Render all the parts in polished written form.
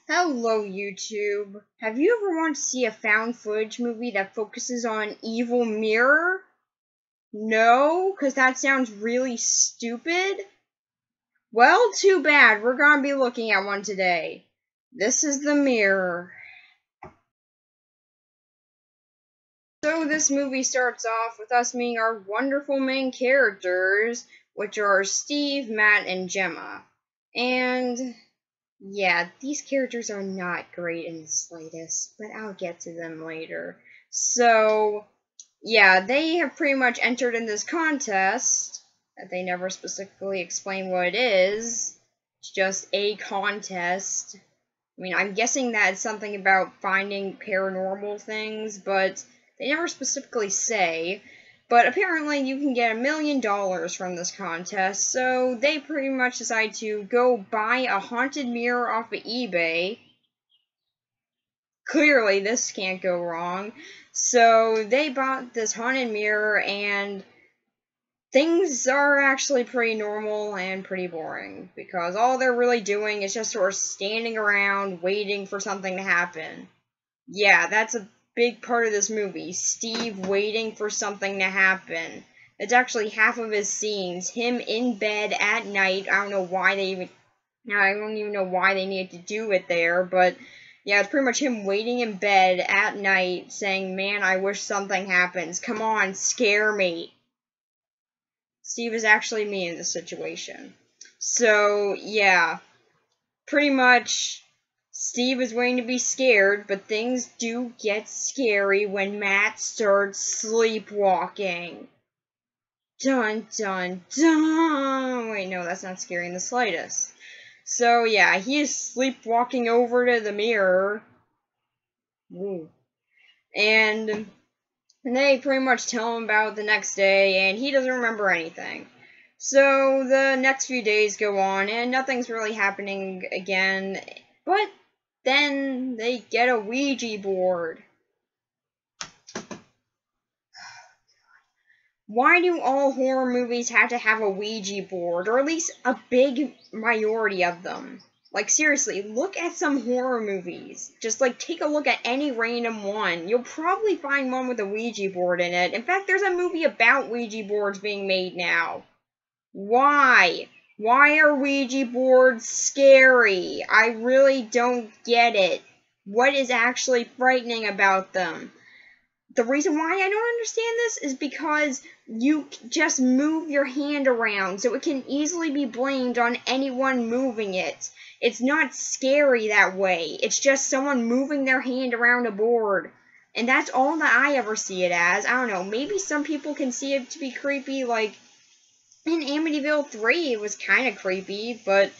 Hello, YouTube. Have you ever wanted to see a found footage movie that focuses on evil mirror? No, because that sounds really stupid? Well, too bad. We're gonna be looking at one today. This is The Mirror. So this movie starts off with us meeting our wonderful main characters, which are Steve, Matt, and Gemma. And yeah, these characters are not great in the slightest, but I'll get to them later. So, yeah, they have pretty much entered in this contest that they never specifically explain what it is. It's just a contest. I mean, I'm guessing that it's something about finding paranormal things, but they never specifically say. But apparently you can get $1 million from this contest, so they pretty much decide to go buy a haunted mirror off of eBay. Clearly this can't go wrong. So they bought this haunted mirror, and things are actually pretty normal and pretty boring, because all they're really doing is just sort of standing around waiting for something to happen. Yeah, that's a big part of this movie. Steve waiting for something to happen. It's actually half of his scenes. Him in bed at night. I don't know why they even... I don't even know why they needed to do it there, but yeah, it's pretty much him waiting in bed at night saying, "Man, I wish something happens. Come on, scare me." Steve is actually me in this situation. So, yeah. Pretty much, Steve is waiting to be scared, but things do get scary when Matt starts sleepwalking. Dun dun dun! Wait, no, that's not scary in the slightest. So, yeah, he is sleepwalking over to the mirror. Ooh. And they pretty much tell him about the next day, and he doesn't remember anything. So the next few days go on, and nothing's really happening again, but then they get a Ouija board. Why do all horror movies have to have a Ouija board, or at least a big majority of them? Like, seriously, look at some horror movies. Just, like, take a look at any random one. You'll probably find one with a Ouija board in it. In fact, there's a movie about Ouija boards being made now. Why? Why are Ouija boards scary? I really don't get it. What is actually frightening about them? The reason why I don't understand this is because you just move your hand around, so it can easily be blamed on anyone moving it. It's not scary that way. It's just someone moving their hand around a board. And that's all that I ever see it as. I don't know, maybe some people can see it to be creepy, like in Amityville 3 it was kind of creepy, but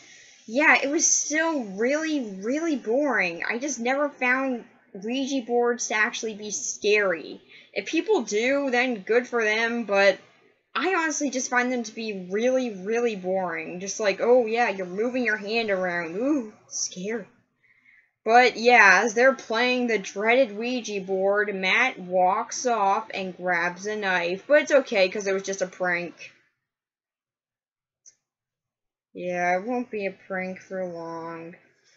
yeah, it was still really, really boring. I just never found Ouija boards to actually be scary. If people do, then good for them, but I honestly just find them to be really, really boring. Just like, oh yeah, you're moving your hand around. Ooh, scary. But yeah, as they're playing the dreaded Ouija board, Matt walks off and grabs a knife. But it's okay, because it was just a prank. Yeah, it won't be a prank for long.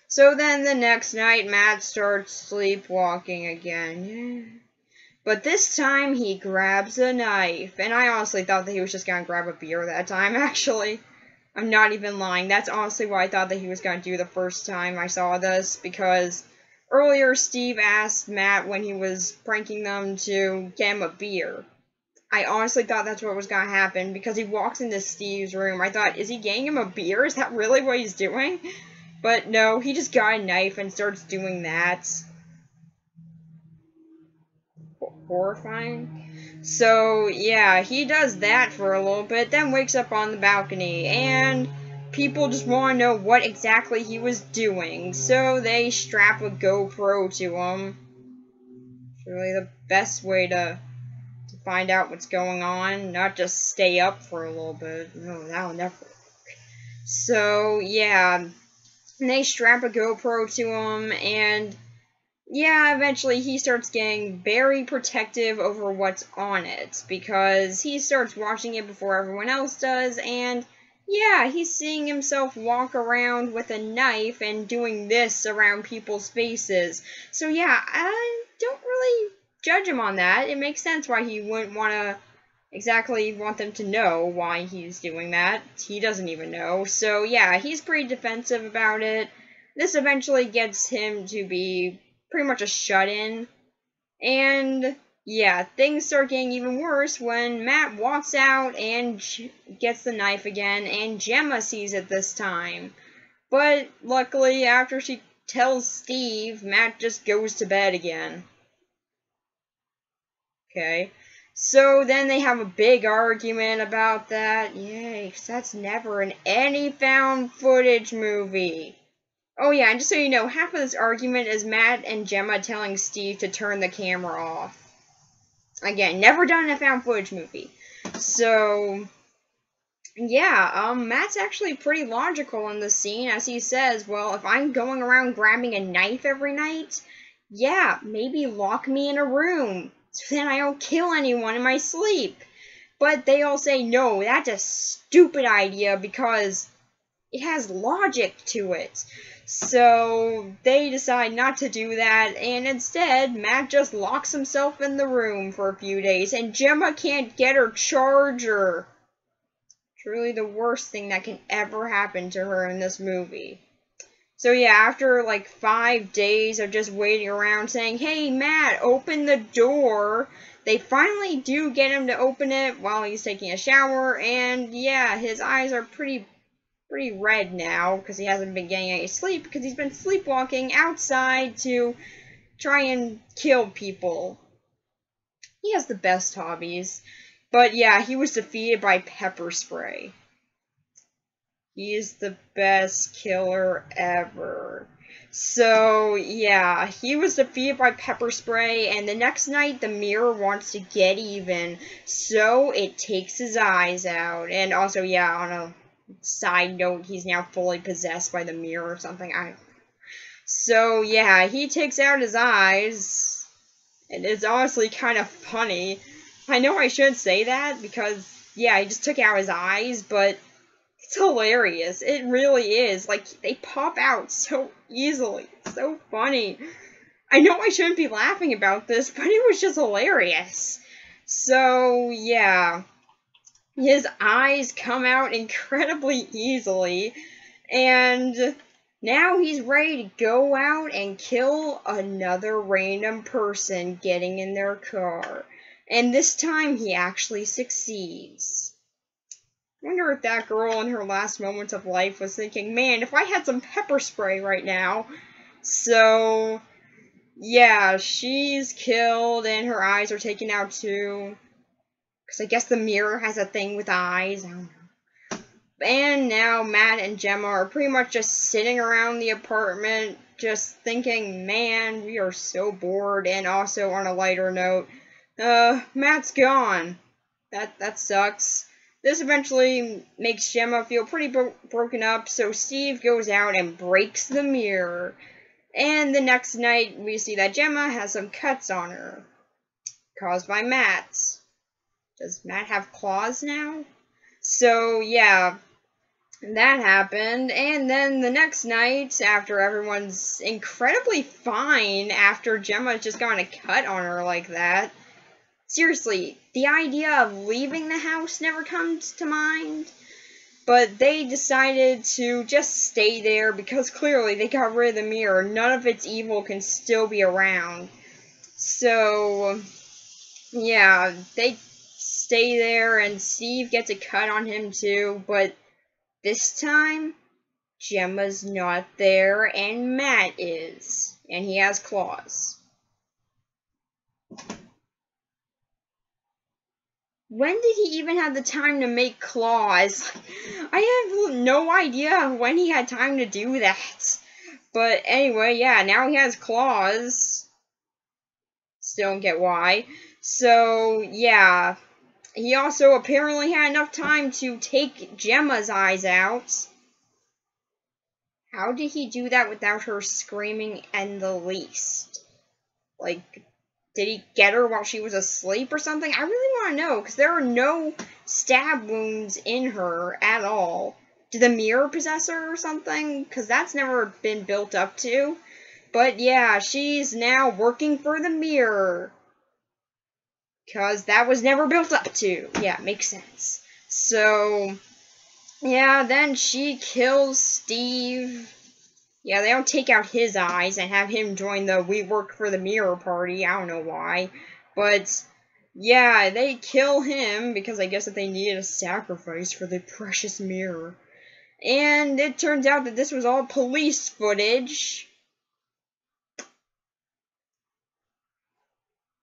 So then the next night, Matt starts sleepwalking again. But this time, he grabs a knife. And I honestly thought that he was just gonna grab a beer that time, actually. I'm not even lying. That's honestly what I thought that he was gonna do the first time I saw this. Because earlier, Steve asked Matt when he was pranking them to get him a beer. I honestly thought that's what was going to happen, because he walks into Steve's room. I thought, is he getting him a beer? Is that really what he's doing? But no, he just got a knife and starts doing that. Horrifying. So, yeah, he does that for a little bit, then wakes up on the balcony, and people just want to know what exactly he was doing. So they strap a GoPro to him. It's really the best way to find out what's going on, not just stay up for a little bit. No, that'll never work. So, yeah, they strap a GoPro to him, and yeah, eventually he starts getting very protective over what's on it, because he starts watching it before everyone else does, and Yeah, he's seeing himself walk around with a knife and doing this around people's faces. So yeah, I don't really judge him on that. It makes sense why he wouldn't want to exactly want them to know why he's doing that. He doesn't even know. So yeah, he's pretty defensive about it. This eventually gets him to be pretty much a shut-in. And yeah, things start getting even worse when Matt walks out and gets the knife again, and Gemma sees it this time. But luckily, after she tells Steve, Matt just goes to bed again. Okay. So then they have a big argument about that. Yay, 'cause that's never in any found footage movie. Oh yeah, and just so you know, half of this argument is Matt and Gemma telling Steve to turn the camera off. Again, never done in a found footage movie. So, yeah, Matt's actually pretty logical in this scene, as he says, well, if I'm going around grabbing a knife every night, yeah, maybe lock me in a room, so then I don't kill anyone in my sleep. But they all say, no, that's a stupid idea, because it has logic to it. So they decide not to do that, and instead, Matt just locks himself in the room for a few days, and Gemma can't get her charger. Truly the worst thing that can ever happen to her in this movie. So yeah, after like 5 days of just waiting around saying, hey Matt, open the door, they finally do get him to open it while he's taking a shower, and yeah, his eyes are pretty red now because he hasn't been getting any sleep because he's been sleepwalking outside to try and kill people. He has the best hobbies. But yeah, he was defeated by pepper spray. He is the best killer ever. So yeah, he was defeated by pepper spray, and the next night the mirror wants to get even, so it takes his eyes out. And also, yeah, on a side note, he's now fully possessed by the mirror or something. So yeah, he takes out his eyes, and it's honestly kind of funny. I know I shouldn't say that because yeah, he just took out his eyes, but it's hilarious. It really is. Like, they pop out so easily. It's so funny. I know I shouldn't be laughing about this, but it was just hilarious. So yeah, his eyes come out incredibly easily, and now he's ready to go out and kill another random person getting in their car. And this time he actually succeeds. I wonder if that girl in her last moments of life was thinking, man, if I had some pepper spray right now. So, yeah, she's killed and her eyes are taken out too. Because I guess the mirror has a thing with eyes. I don't know. And now Matt and Gemma are pretty much just sitting around the apartment, just thinking, man, we are so bored. And also, on a lighter note, Matt's gone. That sucks. This eventually makes Gemma feel pretty broken up, so Steve goes out and breaks the mirror. And the next night, we see that Gemma has some cuts on her, caused by Matt. Does Matt have claws now? So, yeah, that happened. And then the next night, after everyone's incredibly fine, after Gemma's just gotten a cut on her like that, seriously, the idea of leaving the house never comes to mind, but they decided to just stay there because clearly they got rid of the mirror. None of its evil can still be around. So, yeah, they stay there and Steve gets a cut on him too, but this time, Gemma's not there and Matt is, and he has claws. When did he even have the time to make claws? I have no idea when he had time to do that. But anyway, yeah, now he has claws. Still don't get why. So, yeah. He also apparently had enough time to take Gemma's eyes out. How did he do that without her screaming in the least? Like, did he get her while she was asleep or something? I really want to know, because there are no stab wounds in her at all. Did the mirror possess her or something? Because that's never been built up to. But yeah, she's now working for the mirror. Because that was never built up to. Yeah, makes sense. So, yeah, then she kills Steve. Yeah, they don't take out his eyes and have him join the We Work for the Mirror party. I don't know why. But, yeah, they kill him because I guess that they needed a sacrifice for the precious mirror. And it turns out that this was all police footage.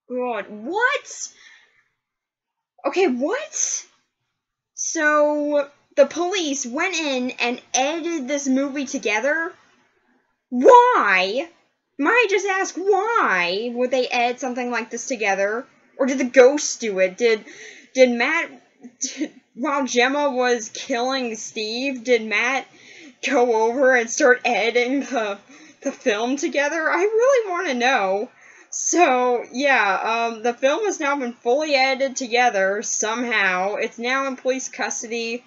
God, what? Okay, what? So, the police went in and edited this movie together? Why? Might I just ask why would they edit something like this together? Or did the ghosts do it? Did Matt, while Gemma was killing Steve, did Matt go over and start editing the film together? I really want to know. So, yeah, the film has now been fully edited together somehow. It's now in police custody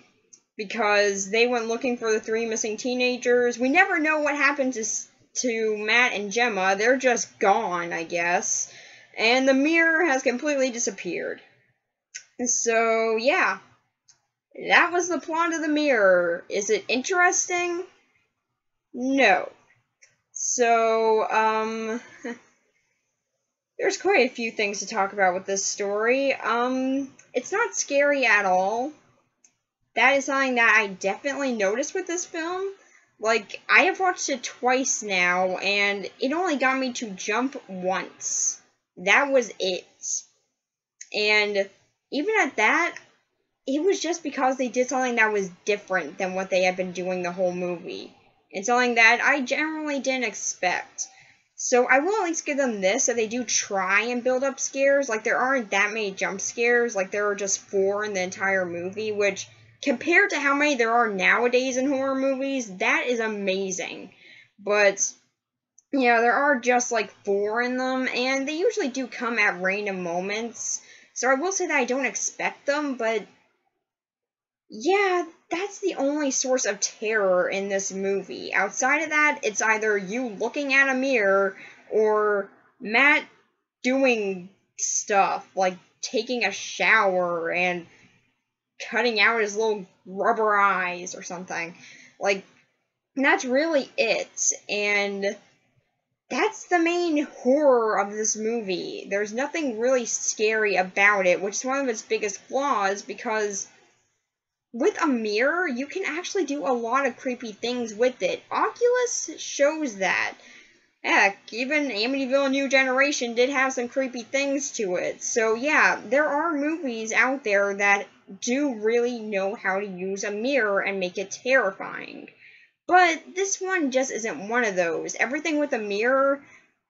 because they went looking for the 3 missing teenagers. We never know what happened to Matt and Gemma. They're just gone, I guess. And the mirror has completely disappeared. So, yeah. That was the plot of the mirror. Is it interesting? No. So, there's quite a few things to talk about with this story. It's not scary at all. That is something that I definitely noticed with this film. Like, I have watched it twice now, and it only got me to jump once. That was it. And even at that, it was just because they did something that was different than what they had been doing the whole movie. And something that I generally didn't expect. So I will at least give them this, that they do try and build up scares. Like, there aren't that many jump scares. Like, there are just 4 in the entire movie, which, compared to how many there are nowadays in horror movies, that is amazing. But, yeah, there are just, like, 4 in them, and they usually do come at random moments. So I will say that I don't expect them, but, yeah, that's the only source of terror in this movie. Outside of that, it's either you looking at a mirror or Matt doing stuff, like taking a shower and cutting out his little rubber eyes or something. Like, that's really it. And that's the main horror of this movie. There's nothing really scary about it, which is one of its biggest flaws, because with a mirror, you can actually do a lot of creepy things with it. Oculus shows that. Heck, even Amityville New Generation did have some creepy things to it. So yeah, there are movies out there that do really know how to use a mirror and make it terrifying. But this one just isn't one of those. Everything with a mirror,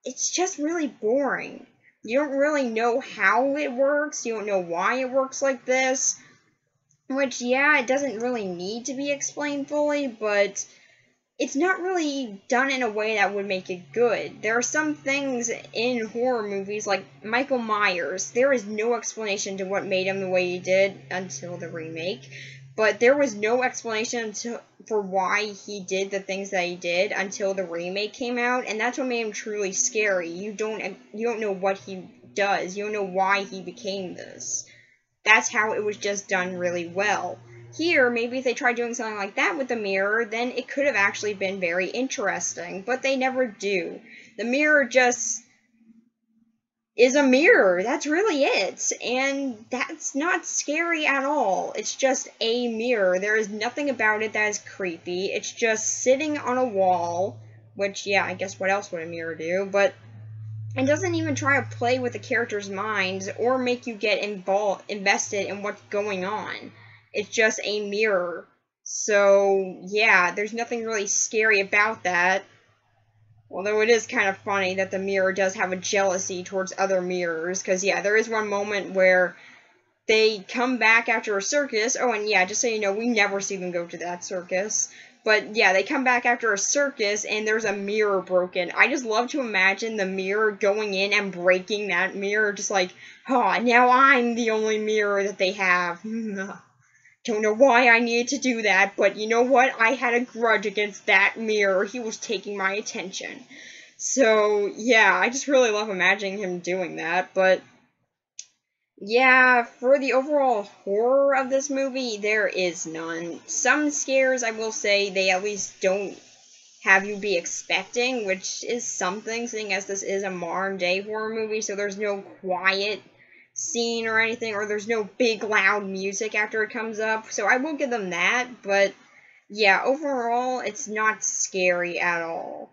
it's just really boring. You don't really know how it works, you don't know why it works like this. Which, yeah, it doesn't really need to be explained fully, but it's not really done in a way that would make it good. There are some things in horror movies, like Michael Myers. There is no explanation to what made him the way he did until the remake. But there was no explanation for why he did the things that he did until the remake came out, and that's what made him truly scary. You don't know what he does. You don't know why he became this. That's how it was just done really well. Here, maybe if they tried doing something like that with the mirror, then it could have actually been very interesting, but they never do. The mirror just is a mirror. That's really it. And that's not scary at all. It's just a mirror. There is nothing about it that is creepy. It's just sitting on a wall, which, yeah, I guess what else would a mirror do? But it doesn't even try to play with the characters' minds or make you get invested in what's going on. It's just a mirror. So, yeah, there's nothing really scary about that. Although it is kind of funny that the mirror does have a jealousy towards other mirrors. Because, yeah, there is one moment where they come back after a circus. Oh, and yeah, just so you know, we never see them go to that circus. But yeah, they come back after a circus and there's a mirror broken. I just love to imagine the mirror going in and breaking that mirror, just like, oh, now I'm the only mirror that they have. Don't know why I needed to do that, but you know what? I had a grudge against that mirror. He was taking my attention. So, yeah, I just really love imagining him doing that, but yeah, for the overall horror of this movie, there is none. Some scares, I will say, they at least don't have you be expecting, which is something, seeing as this is a modern-day horror movie, so there's no quiet scene or anything, or there's no big loud music after it comes up, so I will give them that, but yeah, overall, it's not scary at all.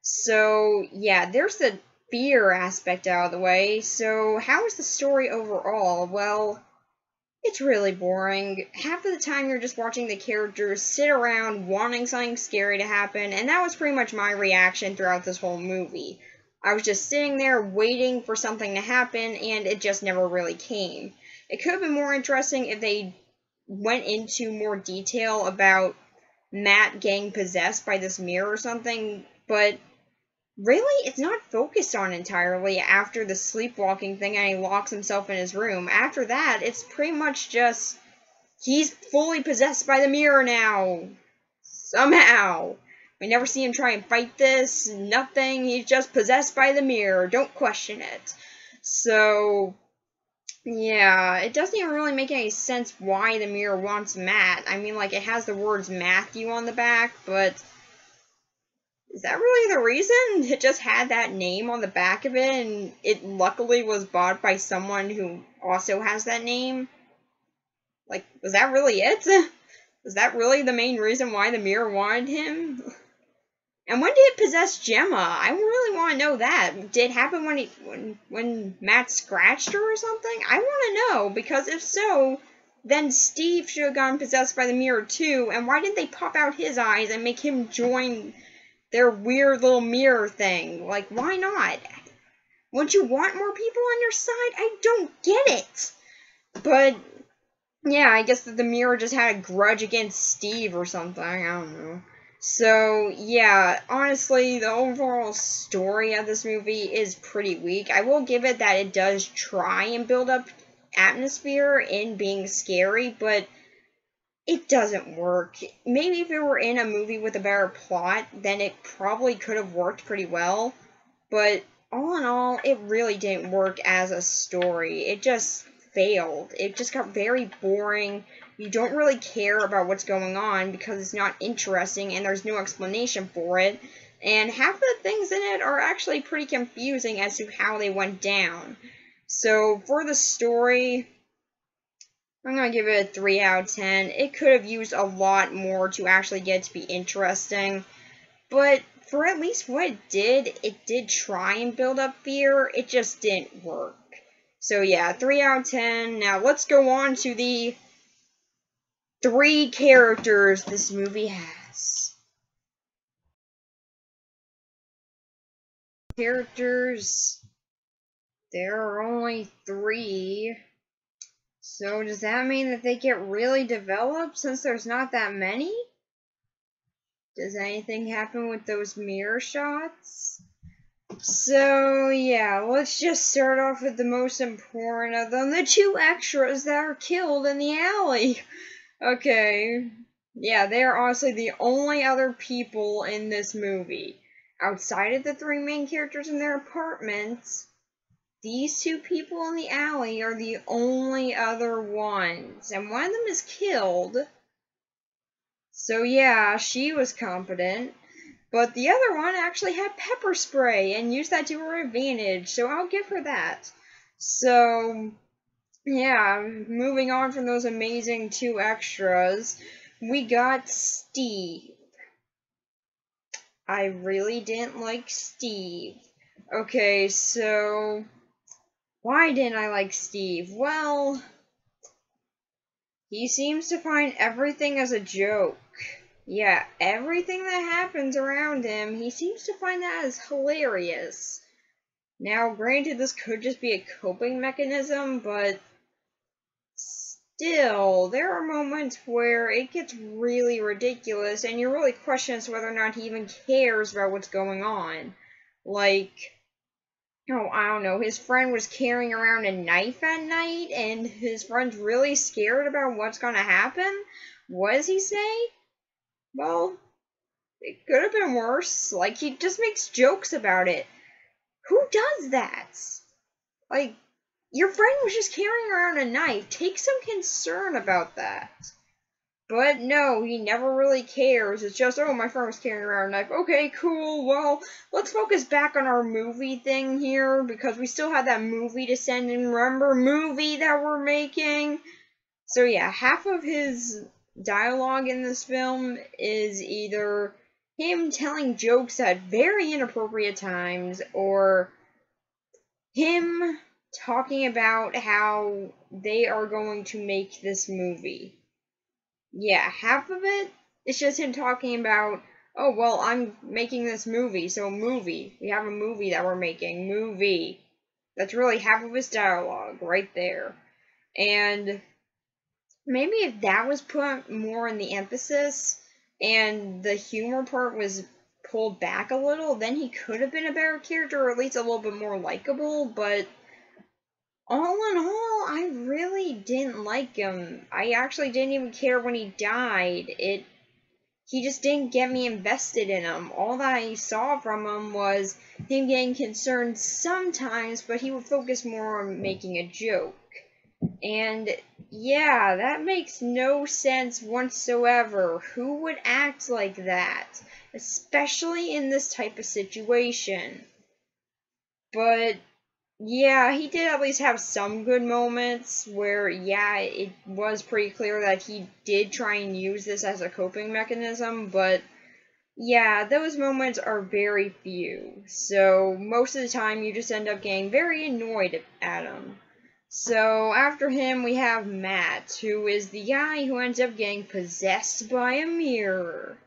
So, yeah, there's the fear aspect out of the way. So, how is the story overall? Well, it's really boring. Half of the time you're just watching the characters sit around wanting something scary to happen, and that was pretty much my reaction throughout this whole movie. I was just sitting there waiting for something to happen, and it just never really came. It could have been more interesting if they went into more detail about Matt getting possessed by this mirror or something, but really, it's not focused on entirely after the sleepwalking thing and he locks himself in his room. After that, it's pretty much just, he's fully possessed by the mirror now. Somehow. We never see him try and fight this, nothing, he's just possessed by the mirror, don't question it. So, yeah, it doesn't even really make any sense why the mirror wants Matt. I mean, like, it has the words Matthew on the back, but is that really the reason? It just had that name on the back of it, and it luckily was bought by someone who also has that name? Like, was that really it? Was that really the main reason why the mirror wanted him? And when did it possess Gemma? I really want to know that. Did it happen when Matt scratched her or something? I want to know, because if so, then Steve should have gotten possessed by the mirror too, and why didn't they pop out his eyes and make him join their weird little mirror thing? Like, why not? Wouldn't you want more people on your side? I don't get it. But, yeah, I guess that the mirror just had a grudge against Steve or something. I don't know. So, yeah, honestly, the overall story of this movie is pretty weak. I will give it that it does try and build up atmosphere in being scary, but it doesn't work. Maybe if it were in a movie with a better plot, then it probably could have worked pretty well. But all in all, it really didn't work as a story. It just failed. It just got very boring. You don't really care about what's going on because it's not interesting and there's no explanation for it. And half of the things in it are actually pretty confusing as to how they went down. So for the story, I'm going to give it a 3 out of 10. It could have used a lot more to actually get it to be interesting. But for at least what it did try and build up fear. It just didn't work. So yeah, 3 out of 10. Now let's go on to the 3 characters this movie has. Characters, there are only 3. So does that mean that they get really developed since there's not that many? Does anything happen with those mirror shots? So yeah, let's just start off with the most important of them, the 2 extras that are killed in the alley. Okay, yeah, they are honestly the only other people in this movie. Outside of the 3 main characters in their apartments, these 2 people in the alley are the only other ones. And one of them is killed. So yeah, she was competent. But the other one actually had pepper spray and used that to her advantage. So I'll give her that. So yeah, moving on from those amazing 2 extras, we got Steve. I really didn't like Steve. Okay, so why didn't I like Steve? Well, he seems to find everything as a joke. Yeah, everything that happens around him, he seems to find that as hilarious. Now, granted, this could just be a coping mechanism, but still, there are moments where it gets really ridiculous, and you really question whether or not he even cares about what's going on. Like, oh, I don't know, his friend was carrying around a knife at night, and his friend's really scared about what's gonna happen? What does he say? Well, it could have been worse. Like, he just makes jokes about it. Who does that? Like, your friend was just carrying around a knife. Take some concern about that. But no, he never really cares. It's just, oh, my friend was carrying around a knife. Okay, cool. Well, let's focus back on our movie thing here, because we still have that movie to send in. Remember, movie that we're making? So yeah, half of his dialogue in this film is either him telling jokes at very inappropriate times, or him talking about how they are going to make this movie. Yeah, half of it is just him talking about, oh, well, I'm making this movie, so movie. We have a movie that we're making. Movie. That's really half of his dialogue right there. And maybe if that was put more in the emphasis and the humor part was pulled back a little, then he could have been a better character, or at least a little bit more likable, but all in all, I really didn't like him. I actually didn't even care when he died. He just didn't get me invested in him. All that I saw from him was him getting concerned sometimes, but he would focus more on making a joke. And yeah, that makes no sense whatsoever. Who would act like that? Especially in this type of situation. But yeah, he did at least have some good moments where, yeah, it was pretty clear that he did try and use this as a coping mechanism, but yeah, those moments are very few. So most of the time you just end up getting very annoyed at him. So after him we have Matt, who is the guy who ends up getting possessed by a mirror.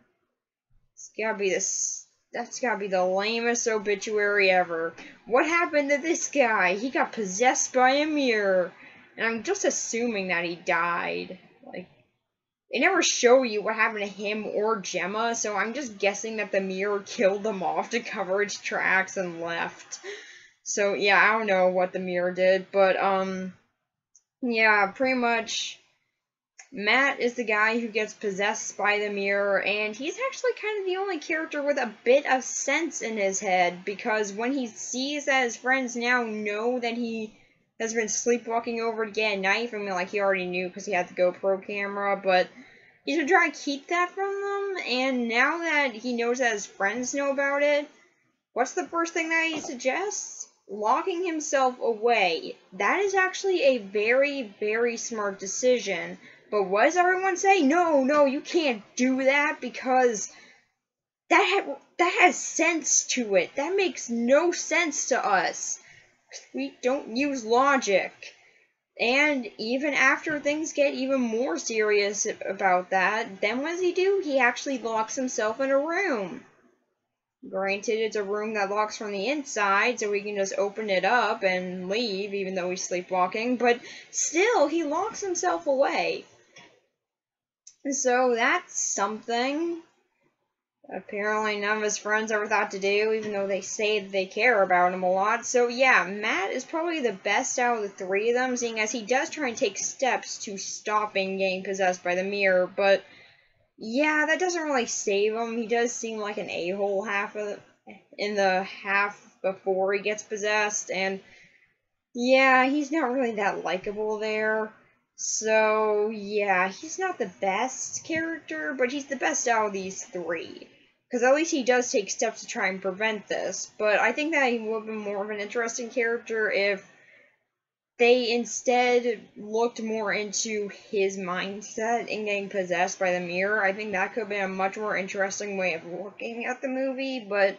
That's gotta be the lamest obituary ever. What happened to this guy? He got possessed by a mirror. And I'm just assuming that he died. Like, they never show you what happened to him or Gemma, so I'm just guessing that the mirror killed them off to cover its tracks and left. So, yeah, I don't know what the mirror did, but, yeah, pretty much Matt is the guy who gets possessed by the mirror, and he's actually kind of the only character with a bit of sense in his head, because when he sees that his friends now know that he has been sleepwalking over to get a knife, I mean, like, he already knew because he had the GoPro camera, but he's been trying to keep that from them, and now that he knows that his friends know about it, what's the first thing that he suggests? Locking himself away. That is actually a very, very smart decision. But what does everyone say? No, you can't do that, because that has sense to it. That makes no sense to us. We don't use logic. And even after things get even more serious about that, then what does he do? He actually locks himself in a room. Granted, it's a room that locks from the inside, so we can just open it up and leave, even though he's sleepwalking, but still, he locks himself away. So that's something apparently none of his friends ever thought to do, even though they say that they care about him a lot. So yeah, Matt is probably the best out of the three of them, seeing as he does try and take steps to stopping getting possessed by the mirror, but yeah, that doesn't really save him. He does seem like an a-hole in the half before he gets possessed, and yeah, he's not really that likable there. So, yeah, he's not the best character, but he's the best out of these three. Because at least he does take steps to try and prevent this. But I think that he would have been more of an interesting character if they instead looked more into his mindset in getting possessed by the mirror. I think that could have been a much more interesting way of looking at the movie, but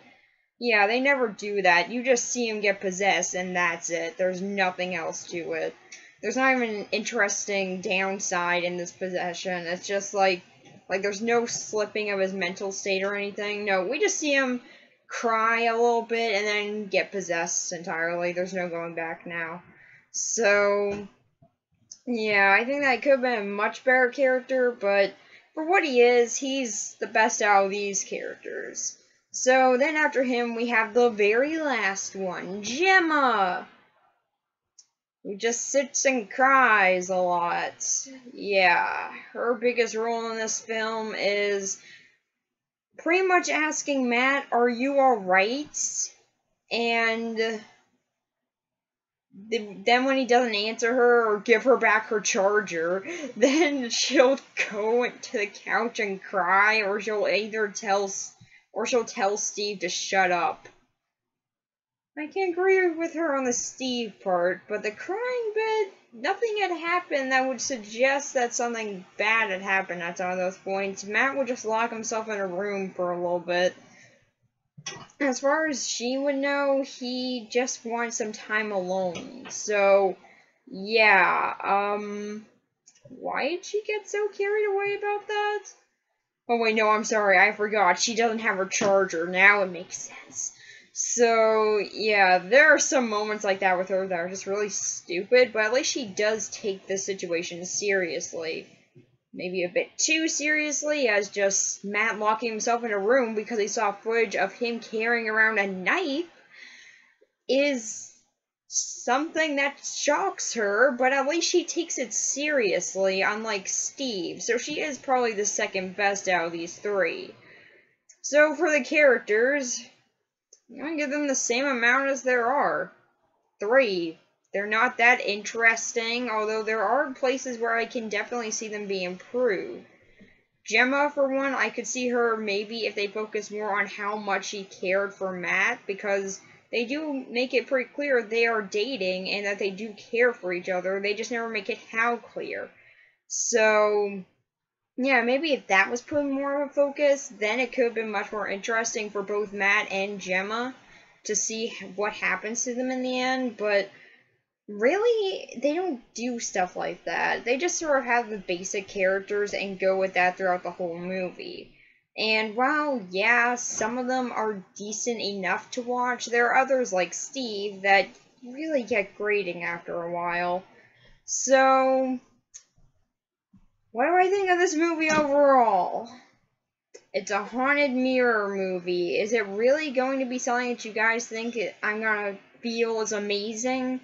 yeah, they never do that. You just see him get possessed, and that's it. There's nothing else to it. There's not even an interesting downside in this possession. It's just like there's no slipping of his mental state or anything. No, we just see him cry a little bit and then get possessed entirely. There's no going back now. So, Yeah, I think that could have been a much better character, but for what he is, he's the best out of these characters. So then after him, we have the very last one, Gemma, who just sits and cries a lot. Yeah, her biggest role in this film is pretty much asking Matt, "Are you alright?" And then when he doesn't answer her or give her back her charger, then she'll go to the couch and cry, or she'll tell Steve to shut up. I can agree with her on the Steve part, but the crying bit, nothing had happened that would suggest that something bad had happened at some of those points. Matt would just lock himself in a room for a little bit. As far as she would know, he just wants some time alone. So, yeah, why did she get so carried away about that? Oh wait, no, I'm sorry, I forgot. She doesn't have her charger. Now it makes sense. So, yeah, there are some moments like that with her that are just really stupid, but at least she does take this situation seriously. Maybe a bit too seriously, as just Matt locking himself in a room because he saw footage of him carrying around a knife is something that shocks her, but at least she takes it seriously, unlike Steve, so she is probably the second best out of these three. So for the characters, I'm gonna give them the same amount as there are. 3. They're not that interesting, although there are places where I can definitely see them be improved. Gemma, for one, I could see her maybe if they focus more on how much she cared for Matt, because they do make it pretty clear they are dating and that they do care for each other. They just never make it how clear. So, yeah, maybe if that was put more of a focus, then it could have been much more interesting for both Matt and Gemma to see what happens to them in the end, but really, they don't do stuff like that. They just sort of have the basic characters and go with that throughout the whole movie. And while, yeah, some of them are decent enough to watch, there are others like Steve that really get grating after a while. So, what do I think of this movie overall? It's a haunted mirror movie. Is it really going to be something that you guys think I'm gonna feel is amazing?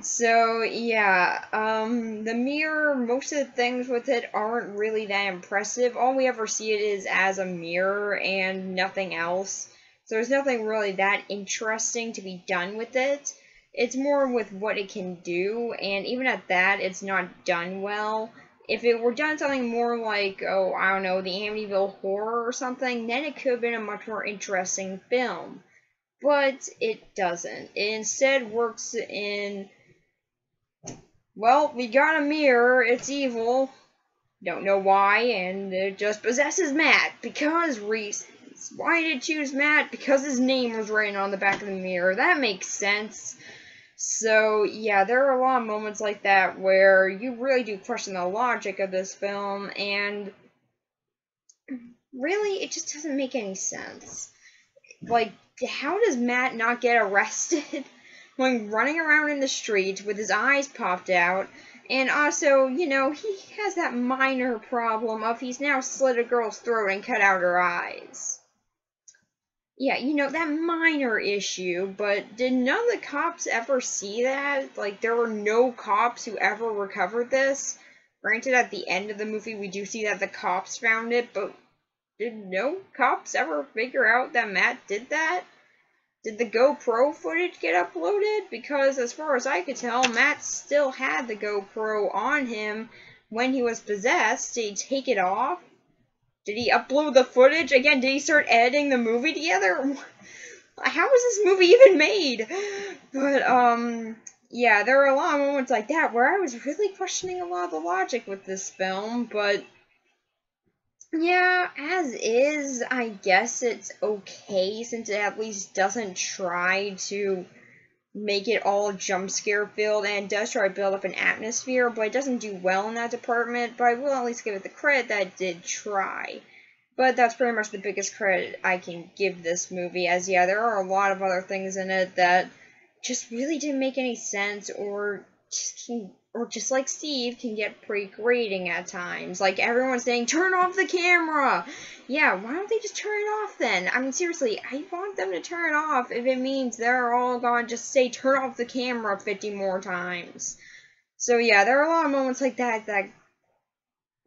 So, yeah, the mirror, most of the things with it aren't really that impressive. All we ever see it is as a mirror and nothing else. So there's nothing really that interesting to be done with it. It's more with what it can do, and even at that, it's not done well. If it were done something more like, oh, I don't know, the Amityville Horror or something, then it could have been a much more interesting film. But it doesn't. It instead works in, well, we got a mirror, it's evil, don't know why, and it just possesses Matt, because reasons. Why did it choose Matt? Because his name was written on the back of the mirror, that makes sense. So, yeah, there are a lot of moments like that where you really do question the logic of this film, and really, it just doesn't make any sense. Like, how does Matt not get arrested when running around in the streets with his eyes popped out? And also, you know, he has that minor problem of he's now slit a girl's throat and cut out her eyes. Yeah, you know, that minor issue, but did none of the cops ever see that? Like, there were no cops who ever recovered this? Granted, at the end of the movie, we do see that the cops found it, but did no cops ever figure out that Matt did that? Did the GoPro footage get uploaded? Because as far as I could tell, Matt still had the GoPro on him when he was possessed. Did he take it off? Did he upload the footage? Again, did he start editing the movie together? How was this movie even made? But, yeah, there are a lot of moments like that where I was really questioning a lot of the logic with this film, but yeah, as is, I guess it's okay since it at least doesn't try to make it all jump scare filled and it does try to build up an atmosphere, but it doesn't do well in that department, but I will at least give it the credit that it did try. But that's pretty much the biggest credit I can give this movie, as yeah, there are a lot of other things in it that just really didn't make any sense or just or just like Steve, can get pretty grating at times. Like, everyone's saying, turn off the camera! Yeah, why don't they just turn it off then? I mean, seriously, I want them to turn it off if it means they're all gonna just say, turn off the camera 50 more times. So yeah, there are a lot of moments like that that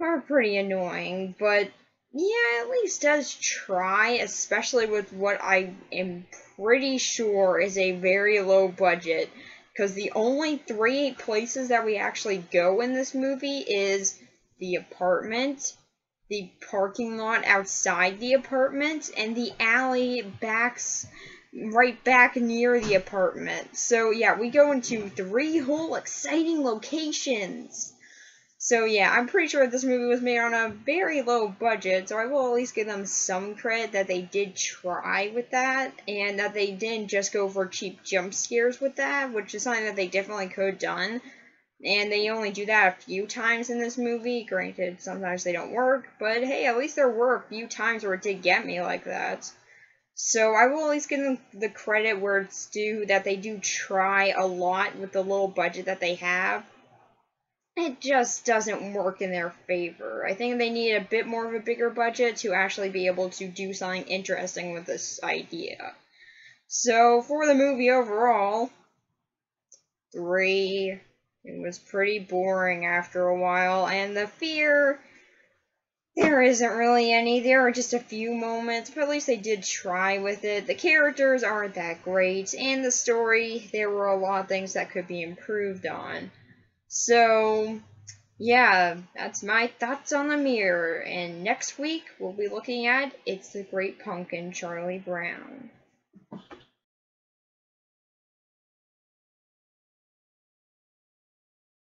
are pretty annoying, but yeah, at least does try, especially with what I am pretty sure is a very low budget, because the only three places that we actually go in this movie is the apartment, the parking lot outside the apartment, and the alley right back near the apartment. So yeah, we go into 3 whole exciting locations. So yeah, I'm pretty sure this movie was made on a very low budget, so I will at least give them some credit that they did try with that, and that they didn't just go for cheap jump scares with that, which is something that they definitely could have done. And they only do that a few times in this movie. Granted, sometimes they don't work, but hey, at least there were a few times where it did get me like that. So I will at least give them the credit where it's due, that they do try a lot with the little budget that they have. It just doesn't work in their favor. I think they need a bit more of a bigger budget to actually be able to do something interesting with this idea. So for the movie overall, 3. It was pretty boring after a while, and the fear, there isn't really any. There are just a few moments, but at least they did try with it. The characters aren't that great, and the story, there were a lot of things that could be improved on. So, yeah, that's my thoughts on The Mirror, and next week we'll be looking at It's the Great Pumpkin, Charlie Brown.